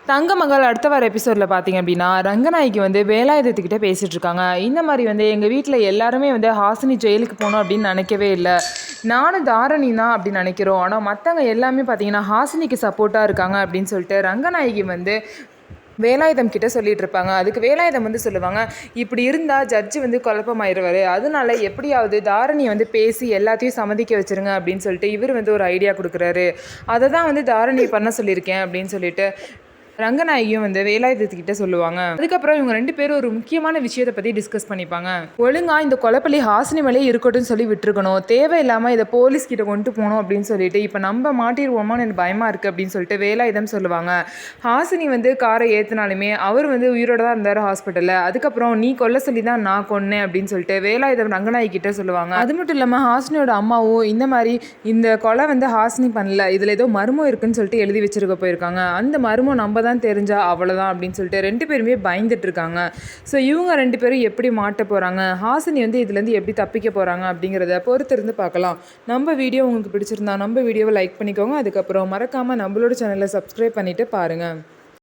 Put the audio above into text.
தங்கமகள் அடுத்த வார எபிசோடில் பார்த்தீங்க அப்படின்னா ரங்கநாயகி வந்து வேலாயுதத்துக்கிட்ட பேசிகிட்டு இருக்காங்க. இந்த மாதிரி வந்து எங்கள் வீட்டில் எல்லாருமே வந்து ஹாசினி ஜெயிலுக்கு போகணும் அப்படின்னு நினைக்கவே இல்லை, நானும் தாரணி தான் அப்படின்னு நினைக்கிறோம். ஆனால் மற்றவங்க எல்லாமே பார்த்தீங்கன்னா ஹாசினிக்கு சப்போர்ட்டாக இருக்காங்க அப்படின்னு சொல்லிட்டு ரங்கநாயகி வந்து வேலாயுதம் கிட்ட சொல்லிட்டு இருப்பாங்க. அதுக்கு வேலாயுதம் வந்து சொல்லுவாங்க, இப்படி இருந்தால் ஜட்ஜு வந்து குழப்பமாயிருவார், அதனால எப்படியாவது தாரணியை வந்து பேசி எல்லாத்தையும் சம்மதிக்க வச்சுருங்க அப்படின்னு சொல்லிட்டு இவர் வந்து ஒரு ஐடியா கொடுக்குறாரு. அதை தான் வந்து தாரணியை பண்ண சொல்லியிருக்கேன் அப்படின்னு சொல்லிட்டு ரங்கநாயகியும் வந்து வேலாயுதத்துக்கிட்ட சொல்லுவாங்க. அதுக்கப்புறம் இவங்க 2 பேரும் ஒரு முக்கியமான விஷயத்தை பற்றி டிஸ்கஸ் பண்ணிப்பாங்க. ஒழுங்கா இந்த கொலைப்பள்ளி ஹாசினி மேலே இருக்கட்டும் சொல்லி விட்டுருக்கணும், தேவையில்லாமல் இதை போலீஸ் கிட்ட கொண்டு போகணும் அப்படின்னு சொல்லிட்டு இப்போ நம்ம மாட்டிடுவோமான்னு எனக்கு பயமாக இருக்குது அப்படின்னு சொல்லிட்டு வேலாயுதம் சொல்லுவாங்க. ஹாசினி வந்து காரை ஏற்றினாலுமே அவர் வந்து உயிரோட தான் இருந்தார் ஹாஸ்பிட்டலில். அதுக்கப்புறம் நீ கொல்ல சொல்லி தான் நான் கொன்னேன் அப்படின்னு சொல்லிட்டு வேலாயுதம் ரங்கநாயகி கிட்ட சொல்லுவாங்க. அது மட்டும் இல்லாமல் ஹாசினியோட அம்மாவும் இந்த மாதிரி இந்த கொலை வந்து ஹாசினி பண்ணல, இதில் ஏதோ மர்மம் இருக்குன்னு சொல்லிட்டு எழுதி வச்சிருக்க போயிருக்காங்க, அந்த மர்மம் நம்ம தான் தெரிஞ்சா அவ்வளோதான் அப்படின்னு சொல்லிட்டு 2 பேருமே பயந்துட்டு இருக்காங்க. ஸோ இவங்க 2 பேரும் எப்படி மாட்ட போகிறாங்க, ஹாசினி வந்து இதுலேருந்து எப்படி தப்பிக்க போகிறாங்க அப்படிங்கிறத பொறுத்து இருந்து பார்க்கலாம். நம்ம வீடியோ உங்களுக்கு பிடிச்சிருந்தா நம்ம வீடியோவை லைக் பண்ணிக்கோங்க. அதுக்கப்புறம் மறக்காமல் நம்மளோட சேனலை சப்ஸ்கிரைப் பண்ணிவிட்டு பாருங்கள்.